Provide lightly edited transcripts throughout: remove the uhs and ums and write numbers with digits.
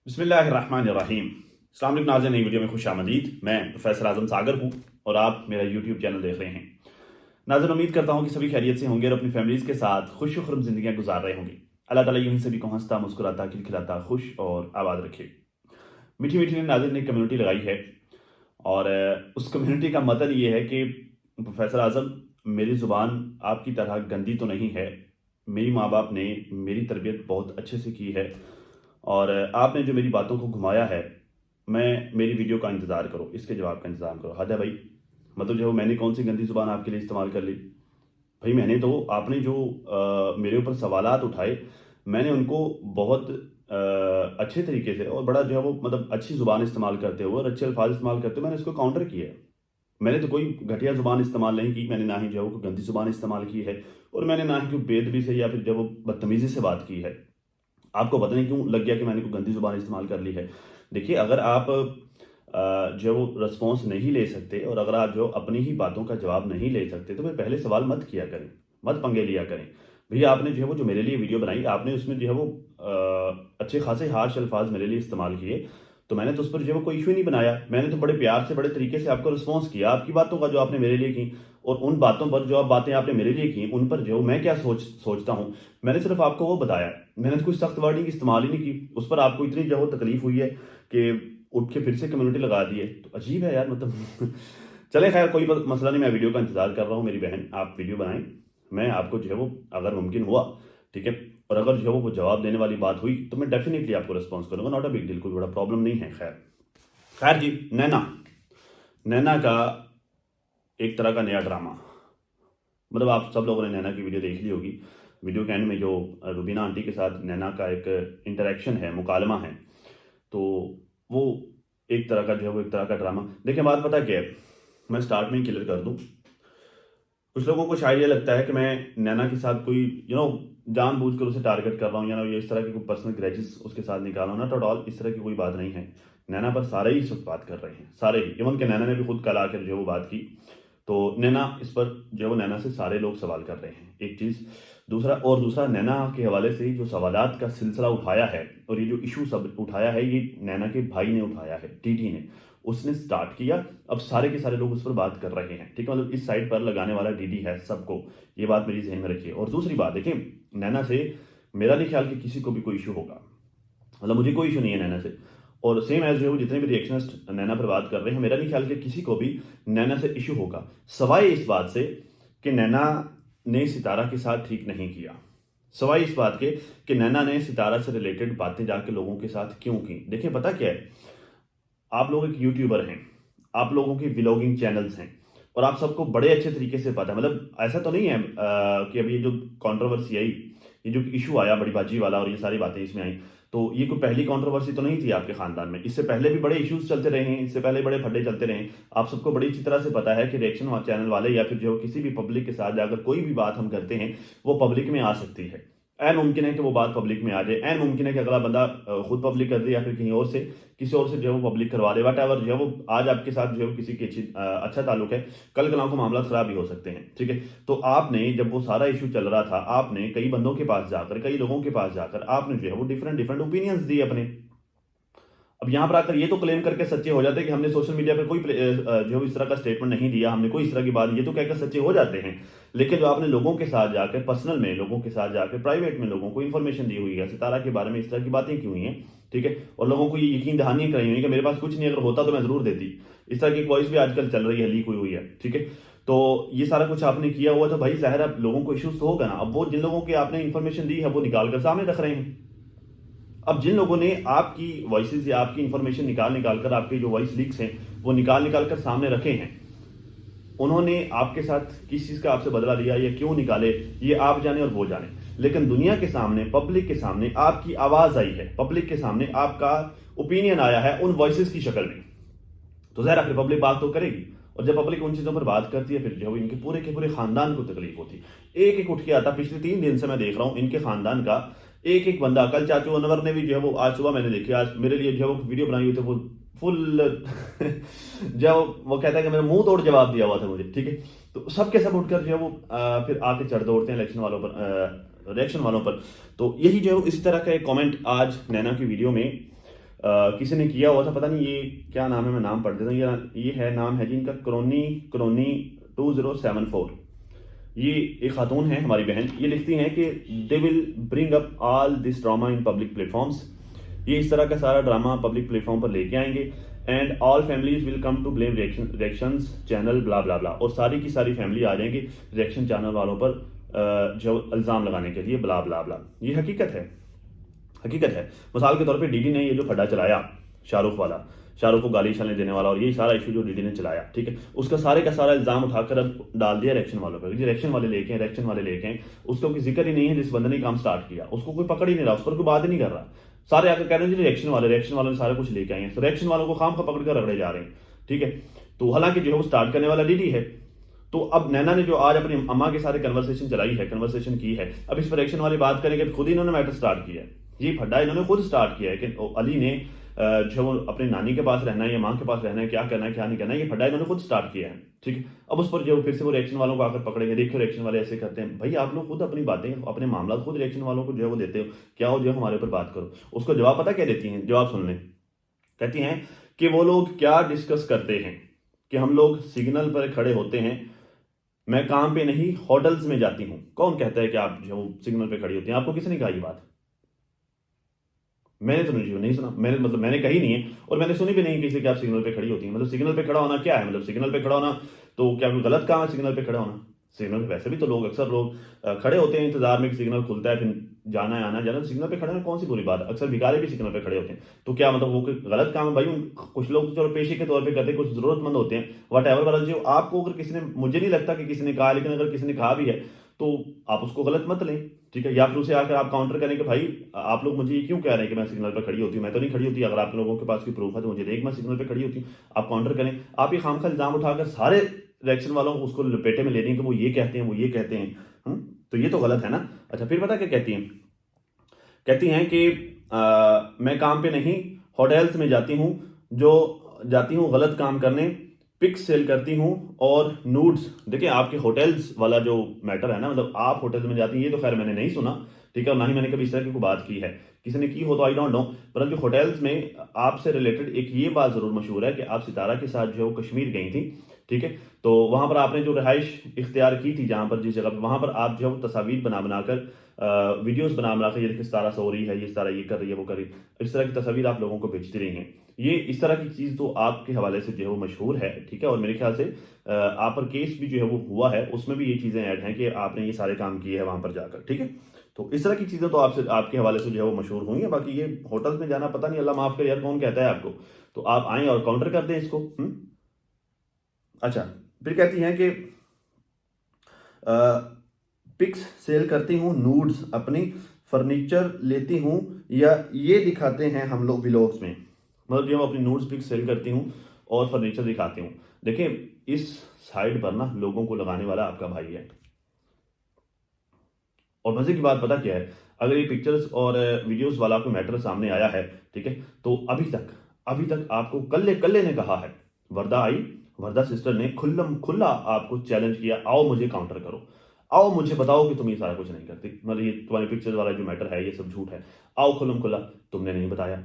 बिस्मिल्लाहिर्रहमानिर्रहीम। अस्सलाम वालेकुम नाज़रीन, नई वीडियो में खुश आमदीद। मैं प्रोफेसर आज़म सागर हूँ और आप मेरा यूट्यूब चैनल देख रहे हैं। नाज़रीन, उम्मीद करता हूँ कि सभी खैरियत से होंगे और अपनी फैमिलीज़ के साथ खुश खुरम ज़िंदगियाँ गुजार रहे होंगे। अल्लाह ताला यूं ही सभी को हंसता मुस्कुराता खिलखिलाता खुश और आबाद रखे। मीठी मीठी ने नाज़रीन ने एक कम्युनिटी लगाई है और उस कम्युनिटी का मतलब ये है कि प्रोफेसर आज़म, मेरी ज़ुबान आपकी तरह गंदी तो नहीं है। मेरी माँ बाप ने मेरी तरबियत बहुत अच्छे से की है और आपने जो मेरी बातों को घुमाया है, मेरी वीडियो का इंतज़ार करो, इसके जवाब का इंतज़ार करो। हद है भाई, मतलब जो मैंने कौन सी गंदी ज़ुबान आपके लिए इस्तेमाल कर ली? भाई मैंने तो आपने जो मेरे ऊपर सवालात उठाए, मैंने उनको बहुत अच्छे तरीके से और बड़ा जो है वो मतलब अच्छी ज़ुबान इस्तेमाल करते हुए और अच्छे अल्फाज इस्तेमाल करते हुए मैंने इसको काउंटर किया है। मैंने तो कोई घटिया ज़ुबान इस्तेमाल नहीं की, मैंने ना ही जो है वो कोई गंदी ज़ुबान इस्तेमाल की है और मैंने ना ही कोई बेअदबी से या फिर जो है वो बदतमीज़ी से बात की है। आपको पता नहीं क्यों लग गया कि मैंने कोई गंदी ज़ुबान इस्तेमाल कर ली है। देखिए, अगर आप जो है वो रिस्पॉन्स नहीं ले सकते और अगर आप जो अपनी ही बातों का जवाब नहीं ले सकते, तो फिर पहले सवाल मत किया करें, मत पंगे लिया करें। भैया आपने जो है वो जो मेरे लिए वीडियो बनाई, आपने उसमें जो है वो अच्छे खासे हार्श अल्फाज मेरे लिए इस्तेमाल किए, तो मैंने तो उस पर जो है वो कोई इश्यू ही नहीं बनाया। मैंने तो बड़े प्यार से, बड़े तरीके से आपको रिस्पॉन्स किया, आपकी बातों का जो आपने मेरे लिए की और उन बातों पर जो बातें आपने मेरे लिए की, उन पर जो मैं क्या सोचता हूँ, मैंने सिर्फ आपको वो बताया। मैंने तो कोई सख्त वर्डिंग इस्तेमाल ही नहीं की। उस पर आपको इतनी जो है वो तकलीफ हुई है कि उठ के फिर से कम्युनिटी लगा दी है, तो अजीब है यार मतलब चले खैर, कोई मसला नहीं, मैं वीडियो का इंतजार कर रहा हूँ। मेरी बहन, आप वीडियो बनाएं, मैं आपको जो है वो अगर मुमकिन हुआ, ठीक है, और अगर जो है वो जवाब देने वाली बात हुई तो मैं डेफिनेटली आपको रिस्पॉन्स करूंगा। नॉट अ बिग डील, कोई बड़ा प्रॉब्लम नहीं है। खैर खैर जी, नैना नैना का एक तरह का नया ड्रामा, मतलब आप सब लोगों ने नैना की वीडियो देख ली होगी। वीडियो के एंड में जो रुबीना आंटी के साथ नैना का एक इंटरेक्शन है, मुकालमा है, तो वो एक तरह का जो है वो एक तरह का ड्रामा। देखिए, बात पता क्या है, मैं स्टार्ट में ही क्लियर कर दूं। कुछ लोगों को शायद ये लगता है कि मैं नैना के साथ कोई जानबूझकर उसे टारगेट कर रहा हूँ या ना ये इस तरह के कोई पर्सनल ग्रजेस उसके साथ निकाल रहा हूँ। नॉट एट ऑल, इस तरह की कोई बात नहीं है। नैना पर सारे ही इस वक्त बात कर रहे हैं, सारे ही। इवन कि नैना ने भी खुद कल आकर जो है वो बात की, तो नैना इस पर जो है वो नैना से सारे लोग सवाल कर रहे हैं, एक चीज़। दूसरा नैना के हवाले से जो सवालात का सिलसिला उठाया है और ये जो इशू सब उठाया है, ये नैना के भाई ने उठाया है, टीटी ने, उसने स्टार्ट किया। अब सारे के सारे लोग उस पर बात कर रहे हैं, ठीक है, मतलब इस साइड पर लगाने वाला डीडी है सबको। ये बात मेरी जहन में रखिए। और दूसरी बात देखें, नैना से मेरा नहीं ख्याल कि किसी को भी कोई इशू होगा, मतलब मुझे कोई इशू नहीं है नैना से। और सेम एज जो है वो जितने भी रिएक्शनिस्ट नैना पर बात कर रहे हैं, मेरा नहीं ख्याल कि किसी को भी नैना से इशू होगा, सवाए इस बात से कि नैना ने सितारा के साथ ठीक नहीं किया। सवाए इस बात के कि नैना ने सितारा से रिलेटेड बातें जाके लोगों के साथ क्यों की। देखिए, पता क्या है, आप लोग एक यूट्यूबर हैं, आप लोगों की व्लॉगिंग चैनल्स हैं और आप सबको बड़े अच्छे तरीके से पता है, मतलब ऐसा तो नहीं है कि अभी ये जो कंट्रोवर्सी आई, ये जो इशू आया बड़ी बाजी वाला और ये सारी बातें इसमें आई, तो ये कोई पहली कंट्रोवर्सी तो नहीं थी आपके खानदान में। इससे पहले भी बड़े इश्यूज चलते रहे हैं, इससे पहले बड़े फड्डे चलते रहे हैं। आप सबको बड़ी अच्छी तरह से पता है कि रिएक्शन चैनल वाले या फिर जो किसी भी पब्लिक के साथ जाकर कोई भी बात हम करते हैं, वो पब्लिक में आ सकती है। ऐन मुमकिन है कि वो बात पब्लिक में आ जाए, ऐन मुमकिन है कि अगला बंदा खुद पब्लिक कर दे या फिर कहीं और से किसी और से जो है वो पब्लिक करवा दे। वट एवर जो है वो आज आपके साथ जो है वो किसी की अच्छा ताल्लुक है, कल कलाम को मामला खराब भी हो सकते हैं, ठीक है। तो आपने जब वो सारा इशू चल रहा था, आपने कई बंदों के पास जाकर, कई लोगों के पास जाकर आपने जो है वो डिफरेंट डिफरेंट ओपिनियंस दिए अपने। अब यहाँ पर आकर ये तो क्लेम करके सच्चे हो जाते हैं कि हमने सोशल मीडिया पर कोई जो इस तरह का स्टेटमेंट नहीं दिया, हमने कोई इस तरह की बात, ये तो कहकर सच्चे हो जाते हैं। लेकिन जो आपने लोगों के साथ जाकर, पर्सनल में लोगों के साथ जाकर, प्राइवेट में लोगों को इन्फॉर्मेशन दी हुई है, सितारा के बारे में इस तरह की बातें की हुई हैं, ठीक है, और लोगों को ये यकीन दहानी कराई हुई है कि मेरे पास कुछ नहीं, अगर होता तो मैं जरूर देती। इस तरह की वॉइस भी आजकल चल रही है, लीक हुई है, ठीक है। तो ये सारा कुछ आपने किया हुआ, तो भाई जाहिर है लोगों को इश्यूज तो होगा ना। अब वो जिन लोगों की आपने इन्फॉर्मेशन दी है वो निकाल कर सामने रख रहे हैं। अब जिन लोगों ने आपकी वॉइसेस या आपकी इंफॉर्मेशन निकाल निकाल कर, आपके जो वॉइस लीक्स हैं वो निकाल निकाल कर सामने रखे हैं, उन्होंने आपके साथ किस चीज़ का आपसे बदला लिया या क्यों निकाले, ये आप जाने और वो जाने। लेकिन दुनिया के सामने, पब्लिक के सामने आपकी आवाज़ आई है, पब्लिक के सामने आपका ओपिनियन आया है उन वॉइसेस की शक्ल में, तो ज़ाहिर फिर पब्लिक बात तो करेगी। और जब पब्लिक उन चीज़ों पर बात करती है, फिर जो इनके पूरे के पूरे खानदान को तकलीफ होती है। एक एक उठ के आता, पिछले 3 दिन से मैं देख रहा हूँ इनके खानदान का एक एक बंदा। कल चाचू अनवर ने भी जो है वो, आज सुबह मैंने देखी, आज मेरे लिए जो है वो वीडियो बनाई हुई थी, वो फुल जब वो कहता है कि मैंने मुंह तोड़ जवाब दिया हुआ था मुझे, ठीक है। तो सबके सब उठकर जो है वो फिर आके चढ़ दौड़ते हैं इलेक्शन वालों पर, रिएक्शन वालों पर। तो यही जो है इसी तरह का एक कमेंट आज नैना की वीडियो में किसी ने किया हुआ था, पता नहीं ये क्या नाम है, मैं नाम पढ़ देता हूँ। ये है, नाम है जी इनका क्रोनी 2074। ये एक खातून है हमारी बहन, ये लिखती हैं कि they will bring up all this drama in public platforms. ये इस तरह का सारा ड्रामा पब्लिक प्लेटफॉर्म पर लेके आएंगे। And all families will come to blame reactions channel blah blah blah, और सारी की सारी फैमिली आ जाएंगी रिएक्शन चैनल वालों पर जो इल्ज़ाम लगाने के लिए ब्ला ब्ला ब्ला। ये हकीकत है। मिसाल के तौर पे डीडी ने ये जो फड्डा चलाया शाहरुख वाला, शाहरुख को गाली शाली देने वाला, और ये सारा इशू जो डीडी ने चलाया, ठीक है, उसका सारे का सारा इल्जाम उठाकर अब डाल दिया रिएक्शन वालों पर। जी रिएक्शन वाले लेके हैं, उसका कोई जिक्र ही नहीं है जिस बंदे ने काम स्टार्ट किया, उसको कोई पकड़ ही नहीं रहा, उस पर कोई बात ही नहीं कर रहा। सारे आकर कह रहे हैं जी रिएक्शन वाले ने सारा कुछ लेके आए हैं, तो रिएक्शन वालों को खाम खा पकड़ कर रगड़े जा रहे हैं, ठीक है। तो हालांकि जो है वो स्टार्ट करने वाला डीडी है। तो अब नैना ने जो आज अपनी अम्मा के सारे कन्वर्सेशन की है, अब इस पर रिएक्शन वाली बात करेंगे, खुद ही इन्होंने मैटर स्टार्ट किया है। ये फड्डा इन्होंने खुद स्टार्ट किया है कि अली ने जो अपने नानी के पास रहना है या माँ के पास रहना है, क्या करना है क्या नहीं करना है, ये फड्डा इन्होंने खुद स्टार्ट किया है, ठीक है। अब उस पर जो फिर से वो रिएक्शन वालों को आकर पकड़ेंगे, देखो रिएक्शन वाले ऐसे करते हैं। भाई आप लोग खुद अपनी बातें, अपने मामला खुद रिएक्शन वालों को जो है वो देते हो, क्या हो जो है हमारे ऊपर बात करो। उसको जवाब पता क्या देती हैं, जवाब सुन लें। कहती हैं कि वो लोग क्या डिस्कस करते हैं कि हम लोग सिग्नल पर खड़े होते हैं, मैं काम पे नहीं होटल्स में जाती हूँ। कौन कहता है कि आप जो सिग्नल पे खड़ी होती हैं? आपको किसने कहा ये बात? मैंने तो नहीं सुना, मैंने कही नहीं है, और मैंने सुनी भी नहीं किसी कि आप सिग्नल पे खड़ी होती हैं। मतलब सिग्नल पे खड़ा होना क्या है? मतलब सिग्नल पे खड़ा होना तो क्या कोई गलत काम है सिग्नल पे खड़ा होना? सिग्नल पे वैसे भी तो अक्सर लोग खड़े होते हैं इंतजार में कि सिग्नल खुलता है, फिर जाना है आना जाना। सिग्नल पे खड़े में कौन सी बुरी बात है? अक्सर भिखारी भी सिग्नल पे खड़े होते हैं, तो क्या मतलब वो कोई गलत काम है? भाई कुछ लोग तो चलो पेशे के तौर पे करते हैं, कुछ जरूरतमंद होते हैं, वट एवर वाला जो आपको अगर किसी ने, मुझे नहीं लगता कि किसी ने कहा, लेकिन अगर किसी ने कहा भी है तो आप उसको गलत मत लें, ठीक है। या फिर उसे आकर आप काउंटर करें कि भाई आप लोग मुझे ये क्यों कह रहे हैं कि मैं सिग्नल पर खड़ी होती हूँ? मैं तो नहीं खड़ी होती। अगर आप लोगों के पास कोई प्रूफ है तो मुझे देख, मैं सिग्नल पर खड़ी होती हूँ, आप काउंटर करें। आप ये खामखा इल्जाम उठाकर सारे रिएक्शन वालों को उसको लपेटे में ले रही हैं कि वो ये कहते हैं, तो ये तो गलत है ना। अच्छा, फिर पता क्या कहती हैं कि मैं काम पे नहीं होटल्स में जाती हूँ गलत काम करने, पिक्स सेल करती हूँ और नूड्स। देखिए आपके होटल्स वाला जो मैटर है ना, मतलब आप होटल्स में जाती हैं, ये तो खैर मैंने नहीं सुना, ठीक है, और ना ही मैंने कभी इस तरह की कोई बात की है। किसी ने की हो तो आई डोंट नो, परंतु होटल्स में आपसे रिलेटेड एक ये बात जरूर मशहूर है कि आप सितारा के साथ जो कश्मीर गई थी, ठीक है, तो वहां पर आपने जो रिहाइश इख्तियार की थी, जहां पर जिस जगह पर, वहां पर आप जो तस्वीर बनाकर वीडियोस बनाकर ये देखिए सितारा सो रही है, ये सितारा ये कर रही है, वो कर रही है, इस तरह की तस्वीर आप लोगों को भेजती रही हैं। ये इस तरह की चीज़ तो आपके हवाले से जो है वो मशहूर है, ठीक है, और मेरे ख्याल से आप पर केस भी जो है वो हुआ है, उसमें भी ये चीज़ें ऐड हैं कि आपने ये सारे काम किए हैं वहां पर जाकर, ठीक है। तो इस तरह की चीज़ें तो आपके हवाले से जो है वो मशहूर हुई हैं। बाकी ये होटल्स में जाना, पता नहीं, अल्लाह माफ़ करे यार, कौन कहता है आपको? तो आप आएँ और काउंटर कर दें इसको। अच्छा, फिर कहती हैं कि पिक्स सेल करती हूँ, नूड्स अपनी, फर्नीचर लेती हूँ, या ये दिखाते हैं हम लोग व्लॉग्स में। मतलब जो अपनी नूड्स पिक्स सेल करती हूँ और फर्नीचर दिखाती हूँ। देखिए इस साइड पर ना लोगों को लगाने वाला आपका भाई है। और मजे की बात पता क्या है, अगर ये पिक्चर्स और वीडियोस वाला कोई मैटर सामने आया है, ठीक है, तो अभी तक आपको कल्ले ने कहा है, वर्दा सिस्टर ने खुल्ला आपको चैलेंज किया, आओ मुझे काउंटर करो, आओ मुझे बताओ कि तुम ये सारा कुछ नहीं करती, मतलब ये तुम्हारे पिक्चर्स वाला जो मैटर है ये सब झूठ है, आओ खुल्ला, तुमने नहीं बताया।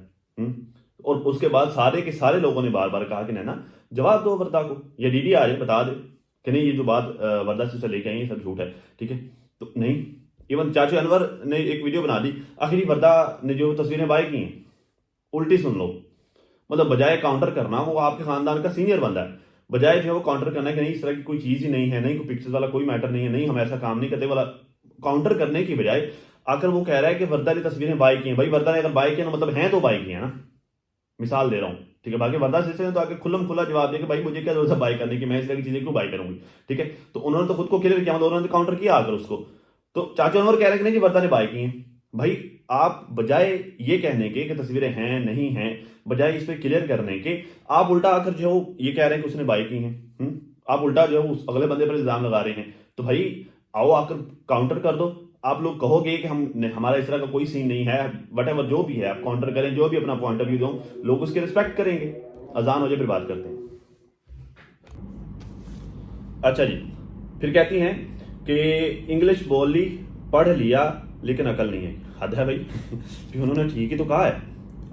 और उसके बाद सारे के सारे लोगों ने बार बार कहा कि नैना जवाब दो वर्दा को, या डीडी आ जाए बता दे कि नहीं ये जो बात वर्दा सिस्टर लेके आई ये सब झूठ है, ठीक है। तो नहीं, इवन चाचू अनवर ने एक वीडियो बना दी, आखिरी वर्दा ने जो तस्वीरें बाय की हैं, उल्टी सुन लो, मतलब बजाय काउंटर करना, वो आपके खानदान का सीनियर बंदा है, बजाय जो है वो काउंटर करना कि नहीं इस तरह की कोई चीज़ ही नहीं है, नहीं कोई पिक्चर्स वाला कोई मैटर नहीं है, नहीं हम ऐसा काम नहीं करते वाला, काउंटर करने की बजाय आकर वो कह रहा है कि वर्दा की तस्वीरें बाय की हैं। भाई वर्दा ने अगर बाय किया मतलब हैं तो बाय की है ना, मिसाल दे रहा हूँ, ठीक है। बाकी वर्दा सिस्टर ने तो आके खुला जवाब दिया कि भाई मुझे क्या जरूरत है बाय करने की, मैं इस तरह की चीजें क्यों बाय करूंगी, ठीक है। तो उन्होंने तो खुद को क्लियर किया, मतलब उन्होंने काउंटर किया आकर उसको। तो चाचा अनवर कह रहे हैं कि नहीं जी वर्दा ने बाय की हैं। भाई आप बजाय ये कहने के कि तस्वीरें हैं नहीं हैं, बजाय इस पर क्लियर करने के, आप उल्टा आकर जो ये कह रहे हैं कि उसने बाय की हैं। आप उल्टा जो है उस अगले बंदे पर इल्जाम लगा रहे हैं। तो भाई आओ आकर काउंटर कर दो। आप लोग कहोगे कि हमारा इस तरह का कोई सीन नहीं है, वट एवर जो भी है आप काउंटर करें, जो भी अपना पॉइंट ऑफ व्यू दो, लोग उसके रिस्पेक्ट करेंगे। अजान हो जाए फिर बात करते हैं। अच्छा जी, फिर कहती हैं कि इंग्लिश बोल ली, पढ़ लिया, लेकिन अकल नहीं है। हद है भाई। फिर उन्होंने ठीक ही तो कहा है,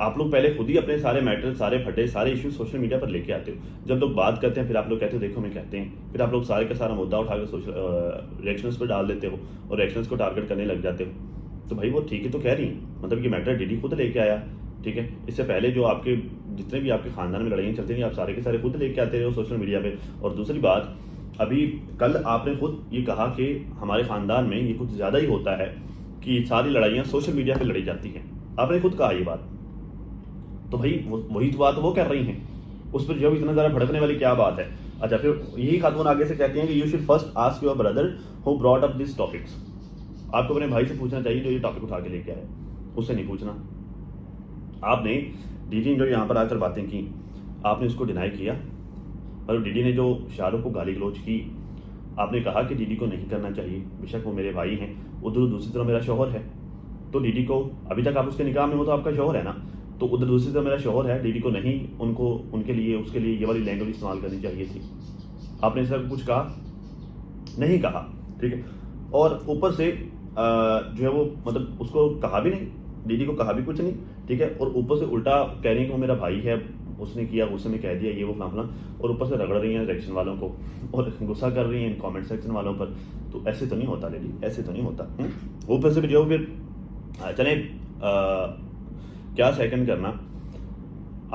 आप लोग पहले खुद ही अपने सारे मैटर, सारे फटे, सारे इश्यूज सोशल मीडिया पर लेके आते हो। जब लोग बात करते हैं फिर आप लोग कहते हो देखो हमें कहते हैं, फिर आप लोग सारे का सारा मुद्दा उठाकर सोशल रिएक्शंस पर डाल देते हो और रिएक्शंस को टारगेट करने लग जाते हो। तो भाई वो ठीक है तो कह रही हैं, मतलब ये मैटर डीडी खुद लेके आया, ठीक है। इससे पहले जो आपके जितने भी आपके खानदान में लड़ाइयाँ चलती थी आप सारे के सारे खुद लेके आते रहे हो सोशल मीडिया पे। और दूसरी बात, अभी कल आपने खुद ये कहा कि हमारे खानदान में ये कुछ ज़्यादा ही होता है कि सारी लड़ाइयाँ सोशल मीडिया पे लड़ी जाती हैं, आपने खुद कहा ये बात। तो भाई वही तो बात वो कर रही हैं, उस पर जब इतना ज़्यादा भड़कने वाली क्या बात है। अच्छा, फिर यही खातून आगे से कहती हैं कि you should first ask your brother who brought up this topics. आपको अपने भाई से पूछना चाहिए जो ये टॉपिक उठा के लेके आए, उससे नहीं पूछना। आपने डीडी ने जो यहाँ पर आकर बातें की आपने उसको डिनाई किया, मतलब डीडी ने जो शाहरुख को गाली गलौज की आपने कहा कि डीडी को नहीं करना चाहिए, बेशक वो मेरे भाई हैं, उधर दूसरी तरफ मेरा शौहर है। तो डीडी को अभी तक आप उसके निकाह में हो तो आपका शौहर है ना, तो उधर दूसरी तरफ मेरा शौहर है, डीडी को नहीं उनको उनके लिए उसके लिए ये वाली लैंग्वेज इस्तेमाल करनी चाहिए थी। आपने इस तरह कुछ कहा नहीं कहा, ठीक है। और ऊपर से जो है वो मतलब उसको कहा भी नहीं, डीडी को कहा भी कुछ नहीं, ठीक है। और ऊपर से उल्टा कह रही हैं कि वो मेरा भाई है, उसने किया, गुस्से में कह दिया, ये वो फलाना, और ऊपर से रगड़ रही हैं रिएक्शन वालों को और गुस्सा कर रही हैं कमेंट सेक्शन वालों पर। तो ऐसे तो नहीं होता लेडी, ऐसे तो नहीं होता। ऊपर से भी जो फिर चले क्या सेकंड करना,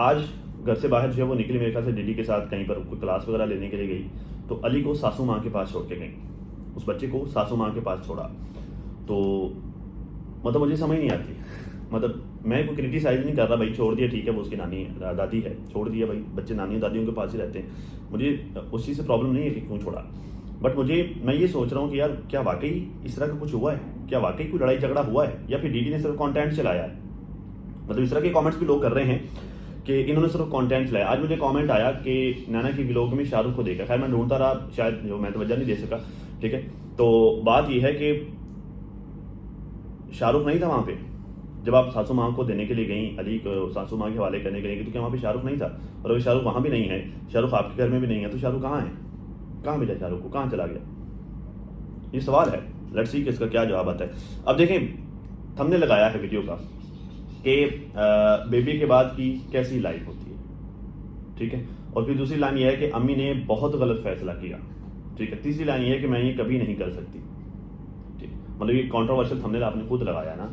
आज घर से बाहर जो है वो निकली मेरे ख्याल से डीडी के साथ कहीं पर कोई क्लास वगैरह लेने के लिए गई, तो अली को सासू माँ के पास छोड़ के गई, उस बच्चे को सासू माँ के पास छोड़ा। तो मतलब मुझे समझ नहीं आती, मतलब मैं कोई क्रिटिसाइज नहीं कर रहा भाई, छोड़ दिया ठीक है, वो उसकी नानी है, दादी है, छोड़ दिया भाई, बच्चे नानी दादियों के पास ही रहते हैं, मुझे उस चीज़ से प्रॉब्लम नहीं है कि क्यों छोड़ा। बट मैं ये सोच रहा हूँ कि यार क्या वाकई इस तरह का कुछ हुआ है, क्या वाकई कोई लड़ाई झगड़ा हुआ है, या फिर डीडी ने सिर्फ कंटेंट चलाया है। मतलब इस तरह के कमेंट्स भी लोग कर रहे हैं कि इन्होंने सिर्फ कंटेंट चलाया। आज मुझे कमेंट आया कि नैना की व्लॉग में शाहरुख को देखा, खैर मैं ढूंढता रहा, शायद जो मैं तवज्जो नहीं दे सका, ठीक है। तो बात यह है कि शाहरुख नहीं था वहाँ पे जब आप सासू माँ को देने के लिए गई, अली को सासू माँ के हवाले करने के लिए गई, तो क्या वहाँ पे शाहरुख नहीं था? और अगर शाहरुख वहाँ भी नहीं है, शाहरुख आपके घर में भी नहीं है, तो शाहरुख कहाँ है? कहाँ मिला शाहरुख को, कहाँ चला गया? ये सवाल है, लेट्स सी कि इसका क्या जवाब आता है। अब देखें, हमने लगाया है वीडियो का कि बेबी के बाद की कैसी लाइफ होती है, ठीक है। और फिर दूसरी लाइन ये है कि अम्मी ने बहुत गलत फैसला किया, ठीक है। तीसरी लाइन ये है कि मैं ये कभी नहीं कर सकती, ठीक। मतलब ये कंट्रोवर्शियल थंबनेल आपने खुद लगाया ना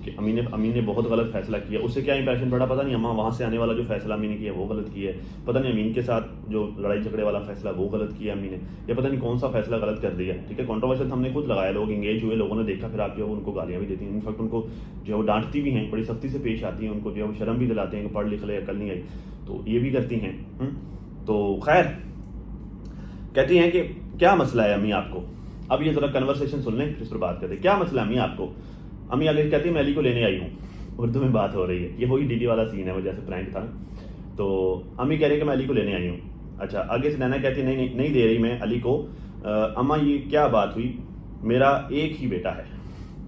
कि अम्मी ने बहुत गलत फैसला किया, उससे क्या इंप्रेशन पड़ा पता नहीं। अम्मा वहाँ से आने वाला जो फैसला अम्मी ने किया वो गलत किया है, पता नहीं अमीन के साथ जो लड़ाई झगड़े वाला फैसला वो गलत किया अम्मी ने, या पता नहीं कौन सा फैसला गलत कर दिया, ठीक है। कंट्रोवर्शियल हमने खुद लगाया, लोग इंगेज हुए, लोगों ने देखा, फिर आप जो है उनको गालियाँ भी देती हैं, इनफैक्ट उनको जो है वो डांटती भी हैं, बड़ी सख्ती से पेश आती हैं, उनको जो है वो शर्म भी दिलाते हैं कि पढ़ लिख ले, अकल नहीं आई, तो ये भी करती हैं। तो खैर कहती हैं कि क्या मसला है अम्मी आपको। अब ये ज़रा कन्वर्सेशन सुन लें, इस पर बात करते हैं। क्या मसला अम्मी आपको? अम्मी आगे कहती है मैं अली को लेने आई हूँ, उर्दू में बात हो रही है, ये वही डीडी वाला सीन है, वो जैसे प्रैंक था। तो अम्मी कह रही है कि मैं अली को लेने आई हूँ। अच्छा, आगे से नैना कहती है नहीं दे रही मैं अली को। अम्मा ये क्या बात हुई, मेरा एक ही बेटा है,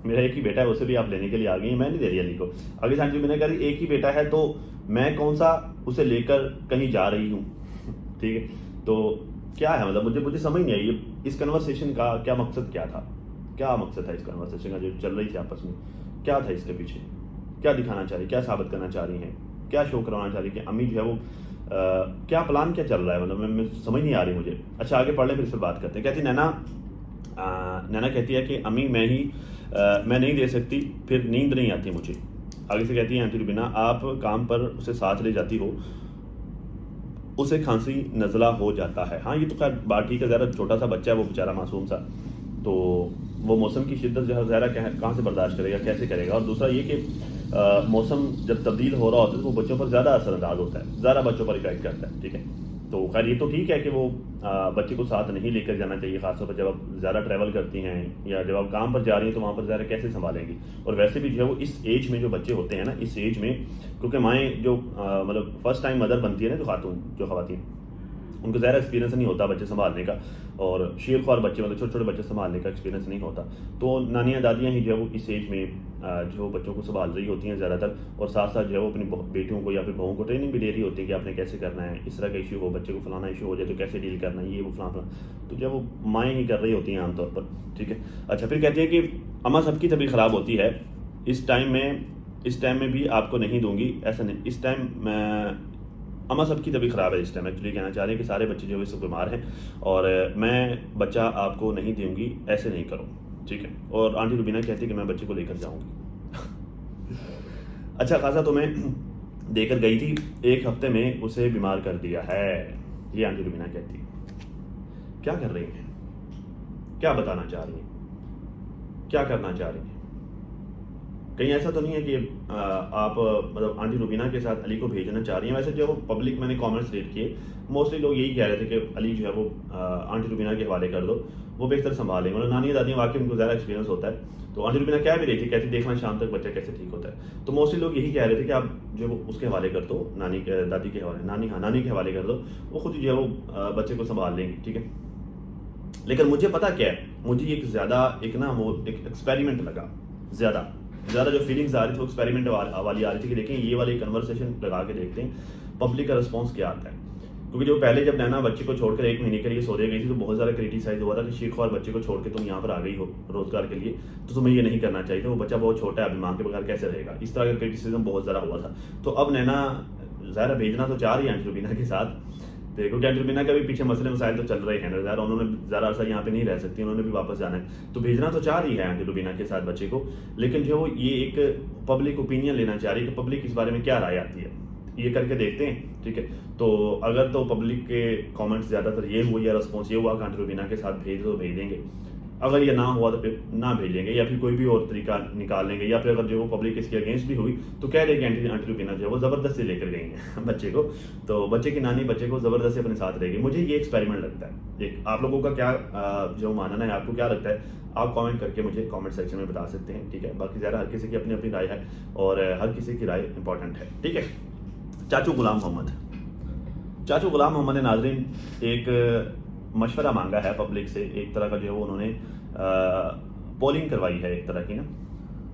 मेरा एक ही बेटा है, उसे भी आप लेने के लिए आ गई, मैं नहीं दे रही अली को। आगे से आंटी मैंने कहा एक ही बेटा है तो मैं कौन सा उसे लेकर कहीं जा रही हूँ, ठीक है। तो क्या है, मतलब मुझे समझ नहीं आई इस कन्वर्सेशन का क्या मकसद, क्या मकसद था इस कन्वर्सेशन का जो चल रही थी आपस में, क्या था इसके पीछे, क्या दिखाना चाह रही, क्या साबित करना चाह रही हैं, क्या शो करवाना चाह रही कि अम्मी जो है वो क्या प्लान क्या चल रहा है, मतलब मैं समझ नहीं आ रही मुझे। अच्छा आगे पढ़ लें फिर इस पर बात करते हैं। कहती नैना कहती है कि अम्मी मैं नहीं दे सकती, फिर नींद नहीं आती मुझे। आगे से कहती है आंटी रुबीना आप काम पर उसे साथ ले जाती हो, उसे खांसी नज़ला हो जाता है। हाँ ये तो खैर बात ठीक है, ज़रा छोटा सा बच्चा है वो बेचारा मासूम सा, तो वो मौसम की शिद्दत जो है ज़रा कहाँ से बर्दाश्त करेगा, कैसे करेगा। और दूसरा ये कि मौसम जब तब्दील हो रहा होता है तो वो बच्चों पर ज़्यादा असरअंदाज होता है, ज़्यादा बच्चों पर इफेक्ट करता है, ठीक है। तो खैर ये तो ठीक है कि वो बच्चे को साथ नहीं लेकर जाना चाहिए, खासतौर पर जब आप ज़्यादा ट्रैवल करती हैं या जब आप काम पर जा रही हैं तो वहाँ पर ज़रा कैसे संभालेंगी। और वैसे भी जो है वो इस एज में जो बच्चे होते हैं ना, इस एज में, क्योंकि माएँ जो मतलब फर्स्ट टाइम मदर बनती है ना, जो खवातीन उनको ज़्यादा एक्सपीरियंस नहीं होता बच्चे संभालने का, और शेरख्वार बच्चे मतलब छोटे छोटे बच्चे संभालने का एक्सपीरियंस नहीं होता। तो नानियाँ दादियाँ ही जो है वो इस एज में जो बच्चों को संभाल रही होती हैं ज़्यादातर, और साथ साथ जो है वो अपनी बेटियों को या फिर बहुओं को ट्रेनिंग भी दे रही होती है कि आपने कैसे करना है, इस तरह का इशू हो, बच्चे को फलाना इशू हो जाए तो कैसे डील करना है, ये वो फलाना। तो जो वो माएँ ही कर रही होती हैं आमतौर पर, ठीक है। अच्छा फिर कहती हैं कि अम्मा सबकी तबीयत ख़राब होती है, इस टाइम में इस टाइम में भी आपको नहीं दूंगी, ऐसा नहीं। इस टाइम मैं अम्मा सबकी तबीयत ख़राब है इस टाइम, एक्चुअली कहना चाह रहे हैं कि सारे बच्चे जो है सब बीमार हैं और मैं बच्चा आपको नहीं दूंगी, ऐसे नहीं करो, ठीक है। और आंटी रुबीना कहती है कि मैं बच्चे को लेकर जाऊंगी। अच्छा खासा तो मैं देकर गई थी, 1 हफ्ते में उसे बीमार कर दिया है, ये आंटी रुबीना कहती है। क्या कर रही हैं, क्या बताना चाह रही हैं, क्या करना चाह रही हैं? कहीं ऐसा तो नहीं है कि आप मतलब आंटी रुबीना के साथ अली को भेजना चाह रही हैं? वैसे जो पब्लिक मैंने कमेंट्स रीड किए, मोस्टली लोग यही कह रहे थे कि अली जो है वो आंटी रुबीना के हवाले कर दो, वो बेहतर संभालेंगे। मतलब नानी दादी वाकई उनको ज़्यादा एक्सपीरियंस होता है। तो आंटी रुबीना कह भी रही थी, कहती देखना शाम तक बच्चा कैसे ठीक होता है। तो मोस्टली लोग यही कह रहे थे कि आप जो वो उसके हवाले कर दो, नानी के दादी के हवाले, नानी के हवाले कर दो, वो खुद जो है वो बच्चे को संभाल लेंगी, ठीक है। लेकिन मुझे पता क्या है, मुझे एक ज़्यादा एक एक्सपेरिमेंट लगा, ज़्यादा जो फीलिंग्स आ रही थी वो एक्सपेरिमेंट वाली आ रही थी कि देखें ये वाली कन्वर्सेशन लगा के देखते हैं पब्लिक का रिस्पॉन्स क्या आता है। क्योंकि जो पहले जब नैना बच्चे को छोड़कर 1 महीने के लिए सऊदी गई थी तो बहुत ज़्यादा क्रिटिसाइज हुआ था कि शीख और बच्चे को छोड़ के तुम यहाँ पर आ गई हो रोज़गार के लिए, तो तुम्हें ये नहीं करना चाहिए था, वो बच्चा बहुत छोटा है, अभी माँ के बगैर कैसे रहेगा, इस तरह का क्रिटिसिज्म बहुत ज़्यादा हुआ था। तो अब नैना ज़ाहिर भेजना तो चाह रही है आंटी रुबीना के साथ, देखो कि आंटी रुबीना का भी पीछे मसले मसाइल तो चल रहे हैं, ज़्यादा उन्होंने ज़्यादा अर्सा यहाँ पे नहीं रह सकती, उन्होंने भी वापस जाना है, तो भेजना तो चाह रही है आंटी रुबीना के साथ बच्चे को। लेकिन जो वो ये एक पब्लिक ओपिनियन लेना चाह रही है कि पब्लिक इस बारे में क्या राय आती है, ये करके देखते हैं, ठीक है। तो अगर तो पब्लिक के कमेंट्स ज़्यादातर ये हुआ या रिस्पॉन्स ये हुआ कि आंटी रुबीना के साथ भेज दो तो भेज देंगे, अगर ये ना हुआ तो फिर ना भेजेंगे या फिर कोई भी और तरीका निकाल लेंगे, या फिर अगर जो वो पब्लिक इसके अगेंस्ट भी हुई तो कह देंगे आंटी रुबीना जो है वो ज़बरदस्ती लेकर गई हैं बच्चे को, तो बच्चे की नानी बच्चे को ज़बरदस्ती अपने साथ रहेगी। मुझे ये एक्सपेरिमेंट लगता है। एक आप लोगों का क्या जो मानना है, आपको क्या लगता है, आप कमेंट करके मुझे कमेंट सेक्शन में बता सकते हैं, ठीक है। बाकी ज़्यादा हर किसी की अपनी अपनी राय है और हर किसी की राय इंपॉर्टेंट है, ठीक है। चाचू गुलाम मोहम्मद ने नाजरीन एक मशवरा मांगा है पब्लिक से, एक तरह का जो है वो उन्होंने पोलिंग करवाई है एक तरह की ना,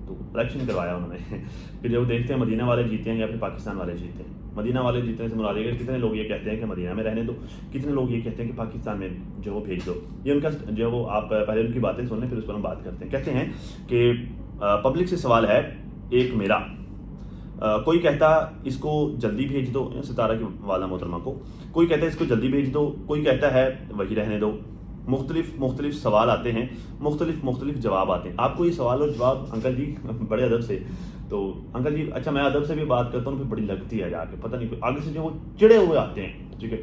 तो इलेक्शन करवाया उन्होंने कि जो देखते हैं मदीना वाले जीते हैं या फिर पाकिस्तान वाले जीते हैं। मदीना वाले जीतने से मुराद है कितने लोग ये कहते हैं कि मदीना में रहने दो, कितने लोग ये कहते हैं कि पाकिस्तान में जो वो भेज दो। ये उनका जो वो आप पहले उनकी बातें सुन लें फिर उस पर हम बात करते हैं। कहते हैं कि पब्लिक से सवाल है एक मेरा, कोई कहता इसको जल्दी भेज दो, सितारा की वाला मोहतरमा को, कोई कहता है इसको जल्दी भेज दो, कोई कहता है वही रहने दो। मुख्तलिफ सवाल आते हैं, मुख्तलिफ जवाब आते हैं। आपको ये सवाल और जवाब अंकल जी बड़े अदब से, तो अंकल जी अच्छा मैं अदब से भी बात करता हूँ फिर बड़ी लगती है जाके, पता नहीं आगे से जो वो चिड़े हुए आते हैं, ठीक है,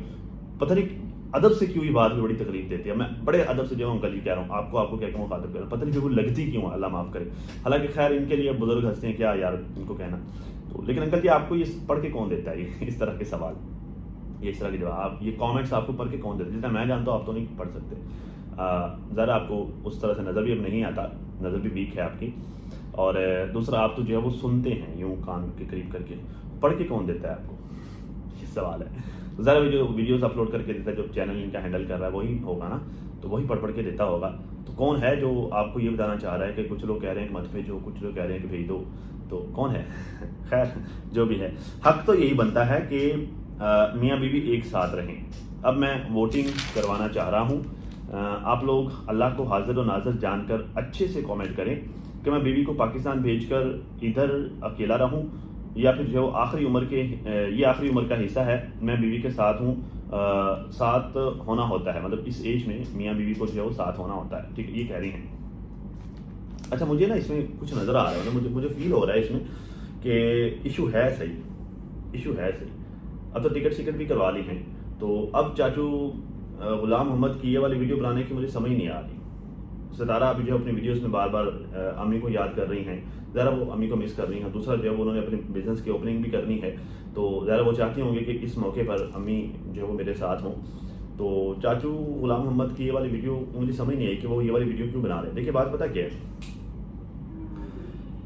पता नहीं अदब से क्यों ये बात भी बड़ी तकलीफ देती है। मैं बड़े अदब से जो अंकल जी कह रहा हूँ, आपको क्या कहूँ मुखातिब कर रहा हूँ, पता नहीं क्यों लगती क्यों, अल्लाह माफ़ करे। हालांकि खैर इनके लिए बुजुर्ग हंसते हैं, क्या यार इनको कहना, तो लेकिन अंकल जी आपको ये पढ़ के कौन देता है ये इस तरह के सवाल, ये इस तरह के जवाब, ये कमेंट्स आपको पढ़ के कौन देता है? जितना मैं जानता हूँ आप तो नहीं पढ़ सकते, ज़रा आपको उस तरह से नज़र भी अब नहीं आता, नज़र भी वीक है आपकी, और दूसरा आप तो जो है वो सुनते हैं यूँ कान के करीब करके, पढ़ के कौन देता है आपको, ये सवाल है। तो ज़रा जो वीडियोज़ अपलोड करके देता है, जो चैनल इनका हैंडल कर रहा है वही होगा ना, तो वही पढ़ के देता होगा। तो कौन है जो आपको ये बताना चाह रहा है कि कुछ लोग कह रहे हैं कि मत भेजो, कुछ लोग कह रहे हैं कि भेज दो, तो कौन है? खैर जो भी है, हक तो यही बनता है कि मियाँ बीवी एक साथ रहें। अब मैं वोटिंग करवाना चाह रहा हूँ, आप लोग अल्लाह को हाजिर और नाज़र जानकर अच्छे से कमेंट करें कि मैं बीवी को पाकिस्तान भेजकर इधर अकेला रहूं या फिर जो आखिरी उम्र के ये आखिरी उम्र का हिस्सा है, मैं बीवी के साथ हूँ, साथ होना होता है, मतलब इस एज में मियाँ बीवी को जो है वो साथ होना होता है, ठीक है, ये कह रही हैं। अच्छा मुझे ना इसमें कुछ नज़र आ रहा है, मतलब मुझे फील हो रहा है इसमें कि इशू है सही। अब तो टिकट भी करवा ली हैं, तो अब चाचू गुलाम मोहम्मद की ये वाली वीडियो बनाने की मुझे समझ नहीं आ रही। सितारा अभी जो अपनी वीडियोस में बार बार अम्मी को याद कर रही हैं, ज़रा वो अम्मी को मिस कर रही हैं। दूसरा जब उन्होंने अपने बिज़नेस की ओपनिंग भी करनी है, तो ज़रा वो चाहती होंगी कि इस मौके पर अम्मी जो है वो मेरे साथ हों। तो चाचू गुलाम मोहम्मद की ये वाली वीडियो मुझे समझ नहीं आई कि वो ये वाली वीडियो क्यों बना रहे हैं। देखिए बात पता क्या है,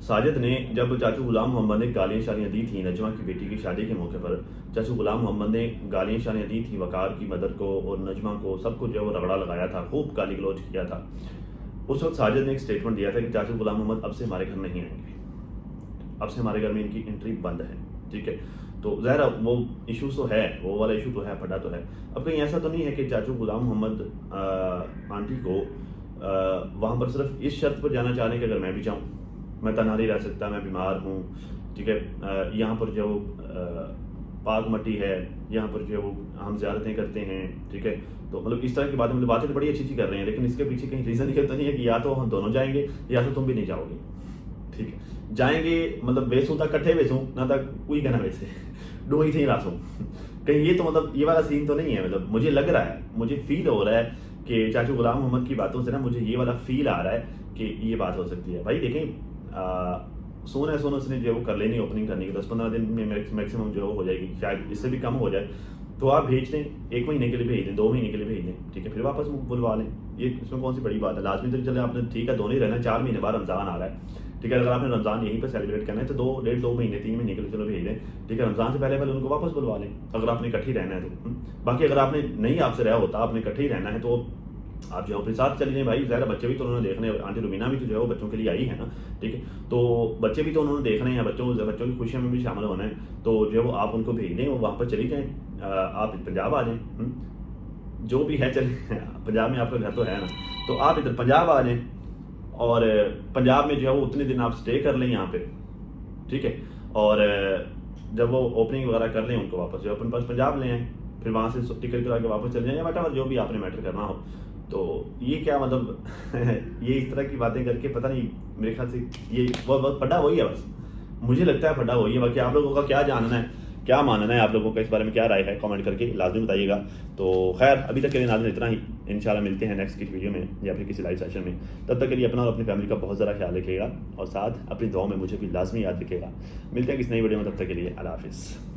साजिद ने जब चाचू गुलाम मोहम्मद ने गालियाँ शालियाँ दी थी नजमा की बेटी की शादी के मौके पर, चाचू गुलाम मोहम्मद ने गालियाँ शालियाँ दी थी वकार की मदर को और नजमा को, सबको जो है वो रगड़ा लगाया था, खूब गाली गलौज किया था। उस वक्त साजिद ने एक स्टेटमेंट दिया था कि चाचू गुलाम मोहम्मद अब से हमारे घर नहीं आएंगे, अब से हमारे घर में इनकी एंट्री बंद है, ठीक है। तो ज़ाहिर वो इशू तो है, वो वाला इशू तो है, फटा तो है। अब कहीं ऐसा तो नहीं है कि चाचू गुलाम मोहम्मद आंटी को वहाँ पर सिर्फ इस शर्त पर जाना चाह रहे हैं कि अगर मैं भी जाऊँ, मैं तन्हा नहीं रह सकता, मैं बीमार हूँ, ठीक है। यहाँ पर जो पाक मट्टी है, यहाँ पर जो हम ज़ियारतें करते हैं, ठीक है। तो मतलब इस तरह की बातें, मतलब बातें तो बड़ी अच्छी अच्छी कर रहे हैं, लेकिन इसके पीछे कहीं रीज़न ये तो नहीं है कि या तो हम दोनों जाएंगे या तो तुम भी नहीं जाओगे, ठीक है। जाएंगे मतलब बेसूं तक कट्ठे बेसूं ना तक कोई कहना वैसे डूई थी रासों कहीं ये तो मतलब ये वाला सीन तो नहीं है। मतलब मुझे लग रहा है, मुझे फील हो रहा है कि चाचू गुलाम मोहम्मद की बातों से ना मुझे ये वाला फील आ रहा है कि ये बात हो सकती है। भाई देखें, सोन उसने जो है वो कर लेनी, ओपनिंग करने की 10-15 दिन में मैक्सिमम जो हो जाएगी, शायद इससे भी कम हो जाए। तो आप भेज दें, 1 महीने के लिए भेज दें, 2 महीने के लिए भेज दें, ठीक है। फिर वापस बुलवा लें, ये इसमें कौन सी बड़ी बात है। लाजमी तो चले आपने, ठीक है, दोनों ही रहना है। 4 महीने बाद रमज़ान आ रहा है, ठीक है। अगर आपने रमज़ान यहीं पर सेलिब्रेट करना है तो 2 महीने 3 महीने के लिए चलो भेज दें, ठीक है। रमज़ान से पहले पहले उनको वापस बुलवा लें, अगर आपने इकट्ठे ही रहना है तो। बाकी अगर आपने नहीं आपसे रहा होता, आपने इकट्ठे ही रहना है तो आप जो अपने साथ चले जाएं भाई। ज़्यादा बच्चे भी तो उन्होंने देखने, आंटी रुबीना भी तो जो है वो बच्चों के लिए आई है ना, ठीक है। तो बच्चे भी तो उन्होंने देखने हैं, बच्चों की खुशियों में भी शामिल होना है। तो जो है वो आप उनको भेज दें, वो वहाँ पर चली जाएँ, आप पंजाब आ जाएँ, जो भी है चले पंजाब में आपका घर तो है ना, तो आप इधर पंजाब आ जाएँ और पंजाब में जो है वो उतने दिन आप स्टे कर लें यहाँ पे, ठीक है। और जब वो ओपनिंग वगैरह कर लें, उनको वापस जो है अपन पास पंजाब ले आएँ, फिर वहाँ से टिकट करा के वापस चले जाएँ, या वट जो भी आपने मैटर करना हो। तो ये क्या मतलब ये इस तरह की बातें करके पता नहीं, मेरे ख्याल से ये बहुत फटा वही है बस, मुझे लगता है फटा वही है। बाकी आप लोगों का क्या जानना है, क्या मानना है, आप लोगों का इस बारे में क्या राय है, कमेंट करके लाजमी बताइएगा। तो खैर अभी तक के लिए नाज़रीन इतना ही, इंशाल्लाह मिलते हैं नेक्स्ट की वीडियो में या फिर किसी लाइव सेशन में। तब तक के लिए अपना और अपनी फैमिली का बहुत ज़्यादा ख्याल रखिएगा और साथ अपनी दुआ में मुझे भी लाजमी याद रखिएगा। मिलते हैं किसी नई वीडियो में, तब तक के लिए अल्लाह हाफिज़।